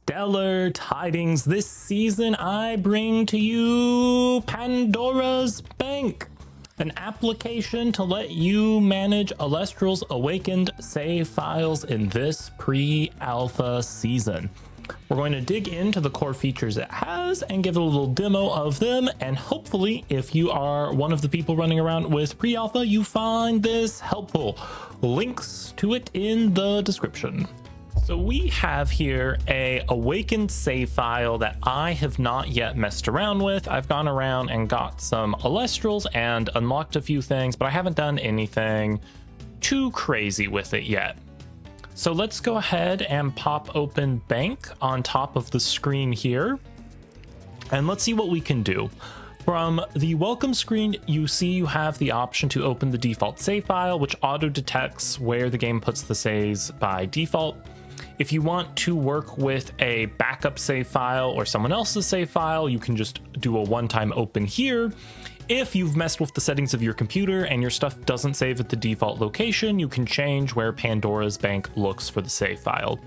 stellar tidings. This season I bring to you Pandora's Bank, an application to let you manage Elestrals Awakened save files in this pre-alpha season. We're going to dig into the core features it has and give it a little demo of them, and hopefully if you are one of the people running around with pre-alpha, you find this helpful. Links to it in the description. So we have here a awakened save file that I have not yet messed around with. I've gone around and got some Elestrals and unlocked a few things, but I haven't done anything too crazy with it yet. So let's go ahead and pop open bank on top of the screen here, and let's see what we can do. From the welcome screen, you see you have the option to open the default save file, which auto detects where the game puts the saves by default. If you want to work with a backup save file or someone else's save file, you can just do a one-time open here. If you've messed with the settings of your computer and your stuff doesn't save at the default location, you can change where Pandora's Bank looks for the save file.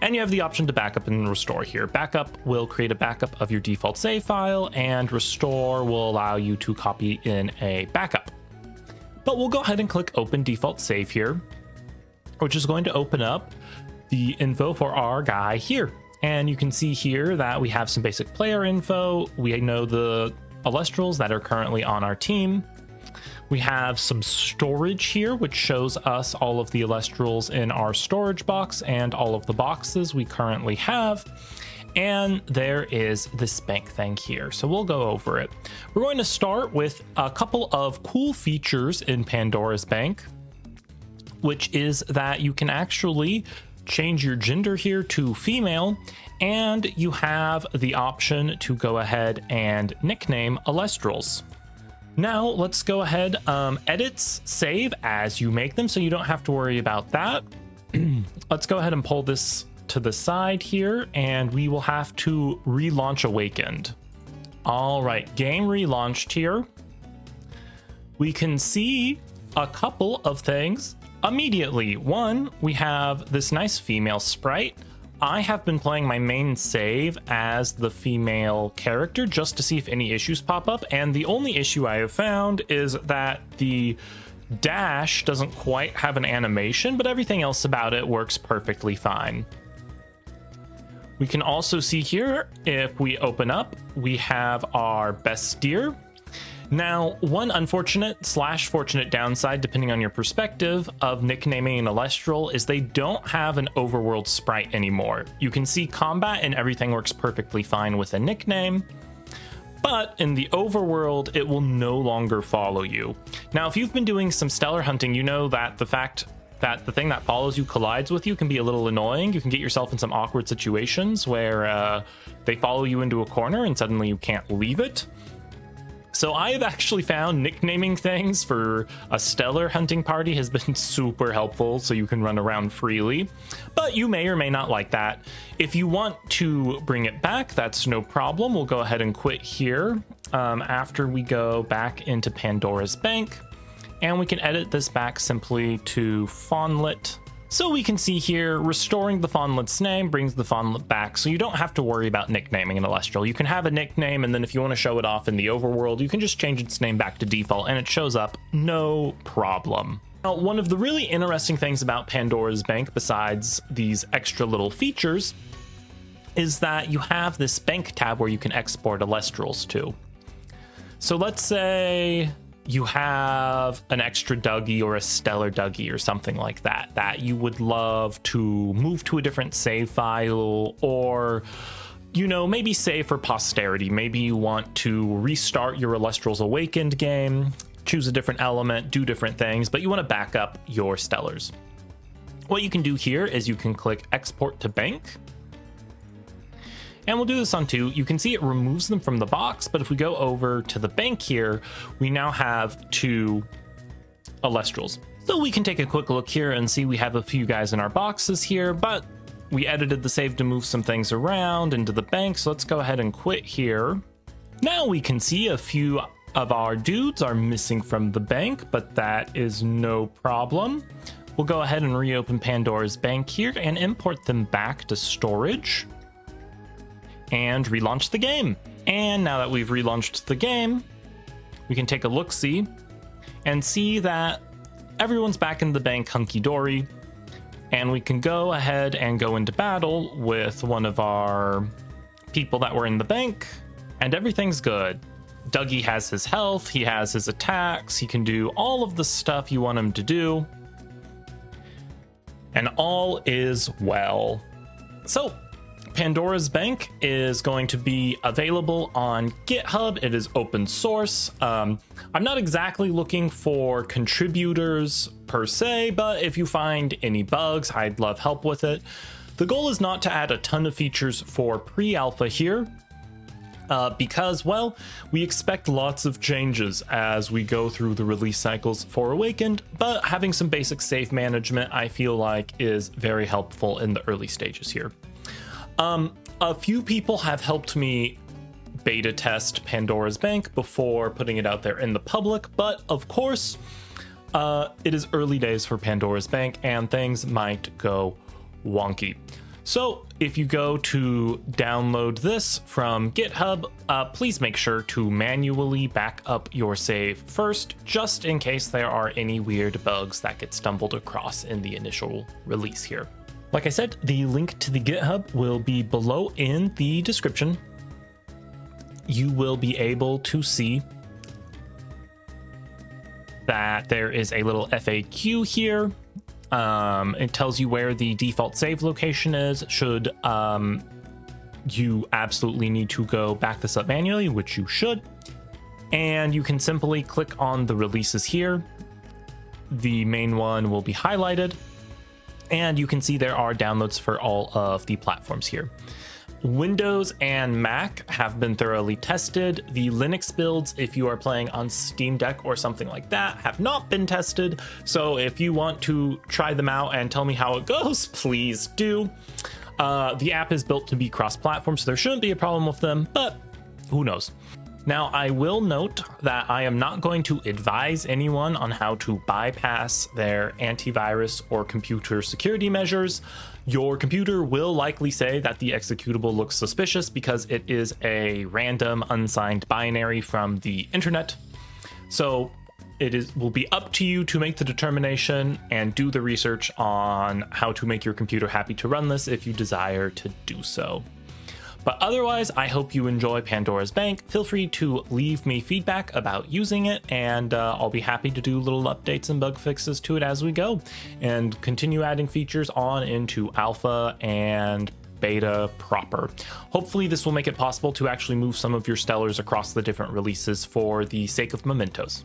And you have the option to backup and restore here. Backup will create a backup of your default save file, and restore will allow you to copy in a backup. But we'll go ahead and click Open Default Save here, which is going to open up the info for our guy here. And you can see here that we have some basic player info. We know the Elestrals that are currently on our team. We have some storage here, which shows us all of the Elestrals in our storage box and all of the boxes we currently have. And there is this bank thing here, so we'll go over it. We're going to start with a couple of cool features in Pandora's Bank, which is that you can actually change your gender here to female, and you have the option to go ahead and nickname Elestrals. Now let's go ahead, edits save as you make them, so you don't have to worry about that. Let's go ahead and pull this to the side here, and we will have to relaunch Awakened. All right, game relaunched here. We can see a couple of things immediately. One, we have this nice female sprite. I have been playing my main save as the female character just to see if any issues pop up, and the only issue I have found is that the dash doesn't quite have an animation, but everything else about it works perfectly fine. We can also see here, if we open up, we have our best steer. Now, one unfortunate / fortunate downside, depending on your perspective, of nicknaming an Elestral is they don't have an overworld sprite anymore. You can see combat and everything works perfectly fine with a nickname, but in the overworld, it will no longer follow you. Now, if you've been doing some stellar hunting, you know that the fact that the thing that follows you collides with you can be a little annoying. You can get yourself in some awkward situations where they follow you into a corner and suddenly you can't leave it. So I have actually found nicknaming things for a stellar hunting party has been super helpful, so you can run around freely, but you may or may not like that. If you want to bring it back, that's no problem. We'll go ahead and quit here after we go back into Pandora's Bank, and we can edit this back simply to Fawnlet. So we can see here, restoring the Fawnlet's name brings the Fawnlet back, so you don't have to worry about nicknaming an Elestral. You can have a nickname, and then if you want to show it off in the overworld, you can just change its name back to default, and it shows up no problem. Now, one of the really interesting things about Pandora's Bank, besides these extra little features, is that you have this bank tab where you can export Elestrals to. So let's say you have an extra Dougie or a stellar Dougie or something like that you would love to move to a different save file, or you know, maybe save for posterity. Maybe you want to restart your Elestrals Awakened game, choose a different element, do different things, but you want to back up your stellars. What you can do here is you can click export to bank, and we'll do this on 2. You can see it removes them from the box, but if we go over to the bank here, we now have 2 Elestrals. So we can take a quick look here and see we have a few guys in our boxes here, but we edited the save to move some things around into the bank, so let's go ahead and quit here. Now we can see a few of our dudes are missing from the bank, but that is no problem. we'll go ahead and reopen Pandora's Bank here and import them back to storage and relaunch the game. And now that we've relaunched the game, we can take a look-see and see that everyone's back in the bank hunky-dory, and we can go ahead and go into battle with one of our people that were in the bank, and everything's good. Dougie has his health, he has his attacks, he can do all of the stuff you want him to do, and all is well. So, Pandora's Bank is going to be available on GitHub. It is open source. I'm not exactly looking for contributors per se, but if you find any bugs, I'd love help with it. The goal is not to add a ton of features for pre-alpha here, because, well, we expect lots of changes as we go through the release cycles for Awakened, but having some basic save management I feel like is very helpful in the early stages here. A few people have helped me beta test Pandora's Bank before putting it out there in the public, but of course, it is early days for Pandora's Bank and things might go wonky. So if you go to download this from GitHub, please make sure to manually back up your save first, just in case there are any weird bugs that get stumbled across in the initial release here. Like I said, the link to the GitHub will be below in the description. You will be able to see that there is a little FAQ here. It tells you where the default save location is, should you absolutely need to go back this up manually, which you should. And you can simply click on the releases here. The main one will be highlighted. And you can see there are downloads for all of the platforms here. Windows and Mac have been thoroughly tested. The Linux builds, if you are playing on Steam Deck or something like that, have not been tested. So if you want to try them out and tell me how it goes, please do. The app is built to be cross-platform, so there shouldn't be a problem with them, but who knows? Now, I will note that I am not going to advise anyone on how to bypass their antivirus or computer security measures. Your computer will likely say that the executable looks suspicious because it is a random unsigned binary from the internet. So it will be up to you to make the determination and do the research on how to make your computer happy to run this if you desire to do so. But otherwise, I hope you enjoy Pandora's Bank. Feel free to leave me feedback about using it, and I'll be happy to do little updates and bug fixes to it as we go, and continue adding features on into alpha and beta proper. Hopefully this will make it possible to actually move some of your stellars across the different releases for the sake of mementos.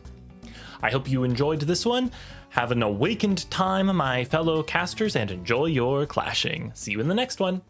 I hope you enjoyed this one. Have an awakened time, my fellow casters, and enjoy your clashing. See you in the next one.